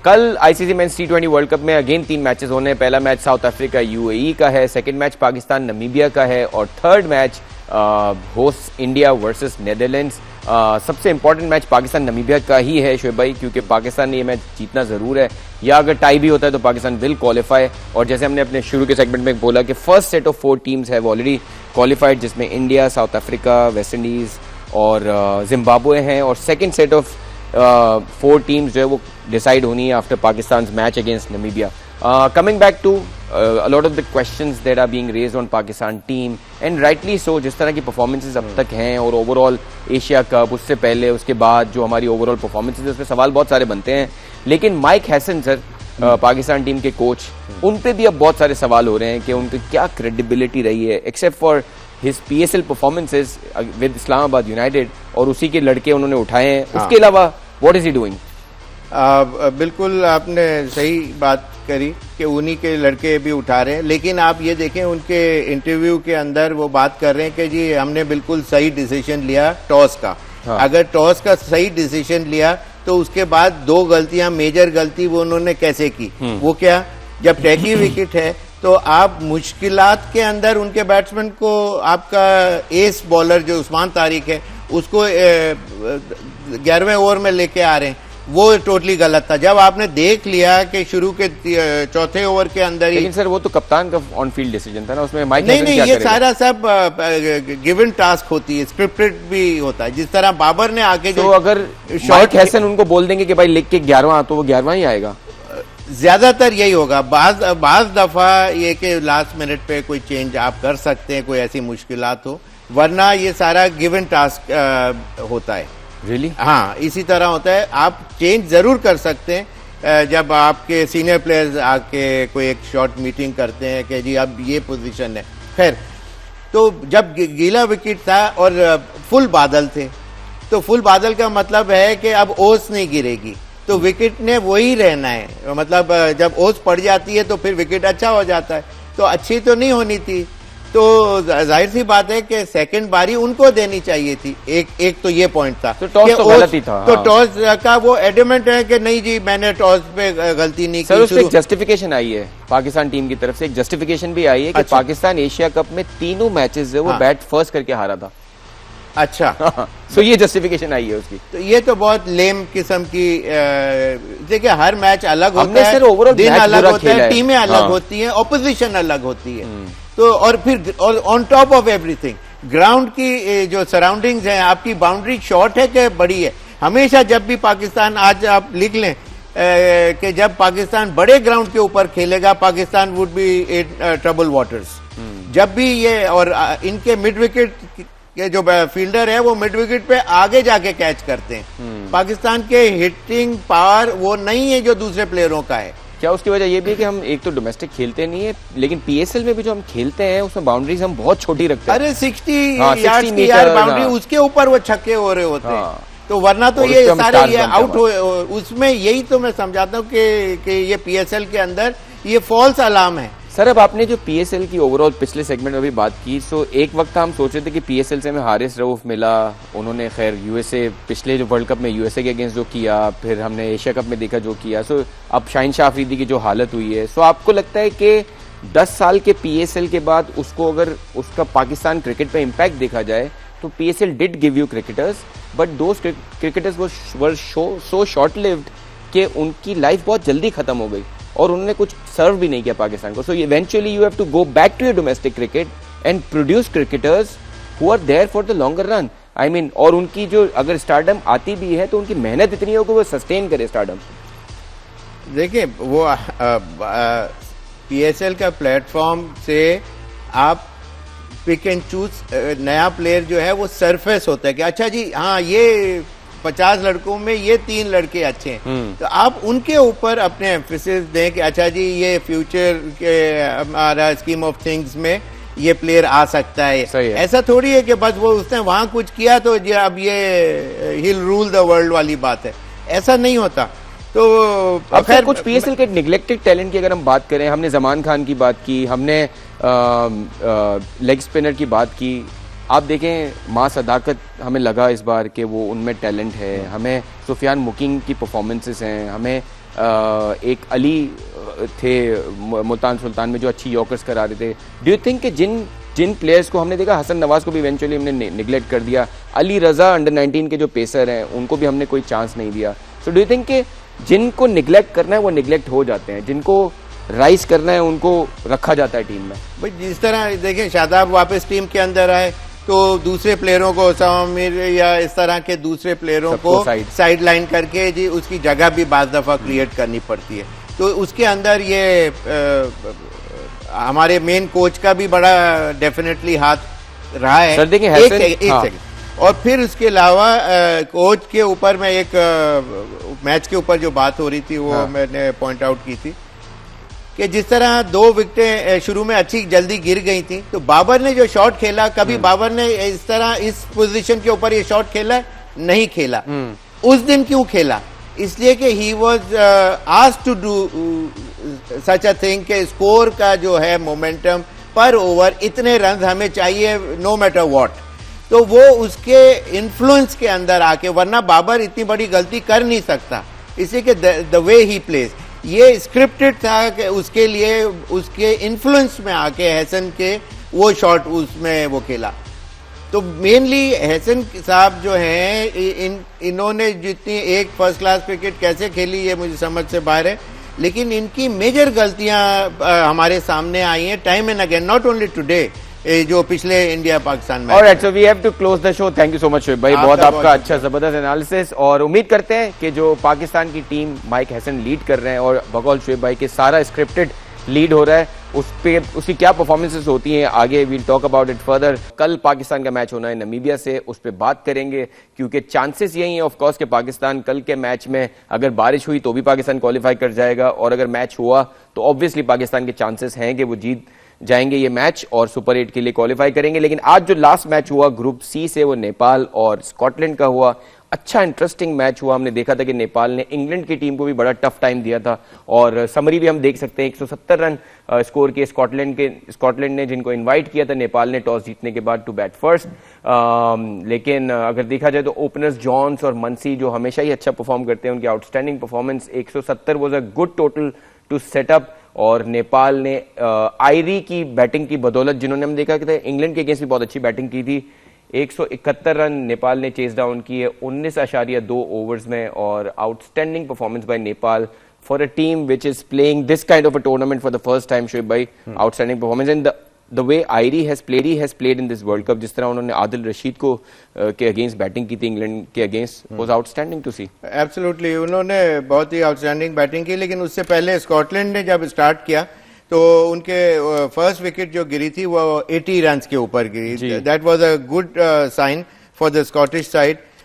कल ICC men's T20 world cup में again 3 matches होने हैं। पहला मैच साउथ अफ्रीका यूएई का है, सेकंड मैच पाकिस्तान नमीबिया का है और third match host India versus Netherlands. सबसे इंपॉर्टेंट मैच पाकिस्तान नमीबिया का ही है शोएब भाई, क्योंकि पाकिस्तान ने ये मैच जीतना जरूर है, या अगर टाई भी होता है तो पाकिस्तान विल क्वालिफाई। और जैसे हमने अपने शुरू के सेगमेंट में बोला कि first set of 4 teams have already qualified, जिसमें India, South Africa, West Indies और जिम्बाब्वे हैं, और सेकेंड सेट ऑफ 4 टीम्स जो है वो डिसाइड होनी है after Pakistan match against Namibia. Coming back to a lot of the questions that are being raised on Pakistan team and rightly so, जिस तरह की परफॉर्मेंसेज अब तक हैं और ओवरऑल एशिया कप, उससे पहले उसके बाद जो हमारी ओवरऑल परफॉर्मेंसेज है, उसमें सवाल बहुत सारे बनते हैं। लेकिन mic Hesson sir, Pakistan team के कोच, उन पे भी अब बहुत सारे सवाल हो रहे हैं कि उनकी क्या क्रेडिबिलिटी रही है, except for his PSL performances with Islamabad United, और उसी के लड़के उन्होंने उठाए हैं। उसके अलावा व्हाट इज ही डूइंग? बिल्कुल आपने सही बात करी कि उन्हीं के लड़के भी उठा रहे हैं, लेकिन आप ये देखें उनके इंटरव्यू के अंदर वो बात कर रहे हैं कि जी हमने बिल्कुल सही डिसीजन लिया टॉस का। हाँ। अगर टॉस का सही डिसीजन लिया तो उसके बाद 2 गलतियां, मेजर गलती वो उन्होंने कैसे की? वो क्या, जब टैकी विकेट है तो आप मुश्किलात के अंदर उनके बैट्समैन को, आपका एस बॉलर जो उस्मान तारिक है उसको 11वें ओवर में लेके आ रहे हैं, वो टोटली गलत था। जब आपने देख लिया कि शुरू के 4थे ओवर के अंदर ही, लेकिन सर वो तो कप्तान का ऑन फील्ड डिसीजन था ना, उसमें माइक नहीं, ये सारा सब गिवन टास्क होती है, स्क्रिप्टेड भी होता है। जिस तरह बाबर ने आके तो अगर माइक हैसन उनको बोल देंगे कि भाई लिख के 11वां, तो वो 11वां ही आएगा। ज्यादातर यही होगा। बाज दफा ये कि लास्ट मिनट पे कोई चेंज आप कर सकते हैं, कोई ऐसी मुश्किलात हो, वरना ये सारा गिवन टास्क होता है। Really? हाँ, इसी तरह होता है। आप चेंज जरूर कर सकते हैं जब आपके सीनियर प्लेयर्स आके कोई एक शॉर्ट मीटिंग करते हैं कि जी अब ये पोजीशन है। खैर, तो जब गीला विकेट था और फुल बादल थे, तो फुल बादल का मतलब है कि अब ओस नहीं गिरेगी, तो विकेट ने वही रहना है। मतलब जब ओस पड़ जाती है तो फिर विकेट अच्छा हो जाता है, तो अच्छी तो नहीं होनी थी। तो जाहिर सी बात है कि सेकंड बारी उनको देनी चाहिए थी। एक तो ये पॉइंट था, तो टॉस तो गलत ही था। तो टॉस का वो एडमेंट है कि नहीं जी मैंने टॉस पे गलती नहीं की। सर उससे एक जस्टिफिकेशन आई है पाकिस्तान टीम की तरफ से, एक जस्टिफिकेशन भी आई है कि पाकिस्तान एशिया कप में 3 मैचेस है वो बैट फर्स्ट करके हारा था। अच्छा, तो ये जस्टिफिकेशन आई है उसकी। तो ये तो बहुत लेम किस्म की, देखिए हर मैच अलग होता है, दिन अलग होता है, टीमें अलग होती हैं, ऑपोजिशन अलग होती है। तो और फिर on top of everything ground की जो सराउंडिंग्स हैं, आपकी बाउंड्री शॉर्ट है कि बड़ी है। हमेशा जब भी पाकिस्तान, आज आप लिख लें कि जब पाकिस्तान बड़े ग्राउंड के ऊपर खेलेगा, Pakistan would be in trouble waters. जब भी ये, और इनके मिड विकेट के जो फील्डर है वो मिड विकेट पे आगे जाके कैच करते हैं। पाकिस्तान के हिटिंग पावर वो नहीं है जो दूसरे प्लेयरों का है। क्या उसकी वजह ये भी है कि हम एक तो डोमेस्टिक खेलते नहीं है, लेकिन PSL में भी जो हम खेलते हैं उसमें बाउंड्रीज हम बहुत छोटी रखते हैं। अरे 60 यार्ड्स की यार बाउंड्री, उसके ऊपर वो छक्के हो रहे होते हैं। तो वरना तो ये सारे ये आउट हो, उसमें यही तो मैं समझाता हूँ कि ये PSL के अंदर ये फॉल्स अलार्म है। सर अब आपने जो PSL की ओवरऑल पिछले सेगमेंट में भी बात की, सो एक वक्त हम सोच रहे थे कि PSL से हमें हारिस रऊफ मिला, उन्होंने खैर USA पिछले जो वर्ल्ड कप में USA के अगेंस्ट जो किया, फिर हमने एशिया कप में देखा जो किया, सो अब शाहीन शाह अफरीदी की जो हालत हुई है, सो आपको लगता है कि 10 साल के PSL के बाद उसको अगर उसका पाकिस्तान क्रिकेट पे इम्पैक्ट देखा जाए तो PSL did give you cricketers, but those cricketers were so short lived कि उनकी लाइफ बहुत जल्दी खत्म हो गई और उन्होंने कुछ सर्व भी नहीं किया पाकिस्तान को। So eventually you have to go back to your domestic cricket and produce cricketers who are there for the longer run. I mean, और उनकी जो अगर स्टारडम आती भी है तो उनकी मेहनत इतनी हो कि वो सस्टेन करे स्टारडम। देखिए वो PSL का प्लेटफॉर्म से आप पिक एंड चूज, नया प्लेयर जो है वो सरफेस होता है कि अच्छा जी हाँ ये 50 लड़कों में ये 3 लड़के अच्छे हैं, तो आप उनके ऊपर अपने एम्फेसिस दें कि अच्छा जी ये फ्यूचर के हमारा स्कीम ऑफ थिंग्स में ये प्लेयर आ सकता है। ऐसा थोड़ी है कि बस वो उसने वहां कुछ किया तो अब ये हिल रूल द वर्ल्ड वाली बात है, ऐसा नहीं होता। तो खैर कुछ PSL के निगलेक्टेड टैलेंट की अगर हम बात करें, हमने जमान खान की बात की, हमने लेग स्पिनर की बात की। आप देखें माँ सदाकत, हमें लगा इस बार कि वो उनमें टैलेंट है, हमें सुफियान मुकीम की परफॉर्मेंसेस हैं, हमें एक अली थे मुल्तान सुल्तान में जो अच्छी यॉर्कर्स करा रहे थे। डू यू थिंक कि जिन प्लेयर्स को हमने देखा, हसन नवाज को भी इवेंचुअली हमने निगलेक्ट कर दिया, अली रजा अंडर 19 के जो पेसर हैं उनको भी हमने कोई चांस नहीं दिया। सो डू यू थिंक कि जिनको निगलेक्ट करना है वो निगलेक्ट हो जाते हैं, जिनको राइज करना है उनको रखा जाता है टीम में? भाई जिस तरह देखें शादाब वापस टीम के अंदर आए तो दूसरे प्लेयरों को सामिर या इस तरह के दूसरे प्लेयरों को साइड लाइन करके जी उसकी जगह भी बाज़ दफा क्रिएट करनी पड़ती है। तो उसके अंदर ये हमारे मेन कोच का भी बड़ा डेफिनेटली हाथ रहा है। सर देखिए एक सेकंड और फिर उसके अलावा कोच के ऊपर मैं एक मैच के ऊपर जो बात हो रही थी वो मैंने पॉइंट आउट की थी कि जिस तरह 2 विकेटें शुरू में अच्छी जल्दी गिर गई थी, तो बाबर ने जो शॉट खेला, कभी बाबर ने इस तरह इस पोजीशन के ऊपर ये शॉट खेला नहीं खेला। उस दिन क्यों खेला? इसलिए कि he was asked to do such a thing के स्कोर का जो है मोमेंटम पर ओवर इतने रन हमें चाहिए नो मैटर व्हाट, तो वो उसके इन्फ्लुएंस के अंदर आके, वरना बाबर इतनी बड़ी गलती कर नहीं सकता। इसलिए कि द वे ही प्लेज ये स्क्रिप्टेड था कि उसके लिए उसके इन्फ्लुएंस में आके हसन के वो शॉट उसमें वो खेला। तो मेनली हसन साहब जो हैं इन्होंने जितनी एक फर्स्ट क्लास क्रिकेट कैसे खेली ये मुझे समझ से बाहर है, लेकिन इनकी मेजर गलतियां हमारे सामने आई हैं time and again, not only today, जो पिछले इंडिया पाकिस्तान में। Alright, so we have to close the show. Thank you so much Shoaib भाई, बहुत आपका अच्छा जबरदस्त एनालिसिस, और उम्मीद करते हैं कि जो पाकिस्तान की टीम माइक हसन लीड कर रहे हैं और बकौल शोएब भाई के सारा स्क्रिप्टेड लीड हो रहा है, उस पे उसकी क्या परफॉर्मेंसेस होती हैं आगे we'll talk about it further. कल पाकिस्तान का मैच होना है नमीबिया से, उस पर बात करेंगे क्योंकि चांसेस यही हैं ऑफ कोर्स कि पाकिस्तान कल के मैच में अगर बारिश हुई तो भी पाकिस्तान क्वालिफाई कर जाएगा, और अगर मैच हुआ तो ऑब्वियसली पाकिस्तान के चांसेस हैं कि वो जीत जाएंगे ये मैच और सुपर 8 के लिए क्वालिफाई करेंगे। लेकिन आज जो लास्ट मैच हुआ ग्रुप सी से, वो नेपाल और स्कॉटलैंड का हुआ, अच्छा इंटरेस्टिंग मैच हुआ। हमने देखा था कि नेपाल ने इंग्लैंड की टीम को भी बड़ा टफ टाइम दिया था, और समरी भी हम देख सकते हैं 170 रन स्कोर किए स्कॉटलैंड ने, जिनको इनवाइट किया था नेपाल ने टॉस जीतने के बाद टू बैट फर्स्ट। लेकिन अगर देखा जाए तो ओपनर्स जॉन्स और मनसी जो हमेशा ही अच्छा परफॉर्म करते हैं, उनकी outstanding performance 170 was a good total two setup. और नेपाल ने आयरी की बैटिंग की बदौलत, जिन्होंने हम देखा कि इंग्लैंड के अगेंस्ट भी बहुत अच्छी बैटिंग की थी, 171 रन नेपाल ने चेस डाउन किए 19.2 ओवर्स में, और outstanding performance by Nepal for a team which is playing this kind of a tournament for the first time. Shoaib भाई, outstanding performance and the way आयरी has played in this world cup, जिस तरह उन्होंने आदिल रशीद को के अगेंस्ट बैटिंग की थी England के against, was outstanding to see. Absolutely, उन्होंने बहुत ही आउटस्टैंडिंग बैटिंग की, लेकिन उससे पहले स्कॉटलैंड ने जब स्टार्ट किया तो उनके फर्स्ट विकेट जो गिरी थी वो 80 रन के ऊपर गिरी। That was a good sign for the Scottish side.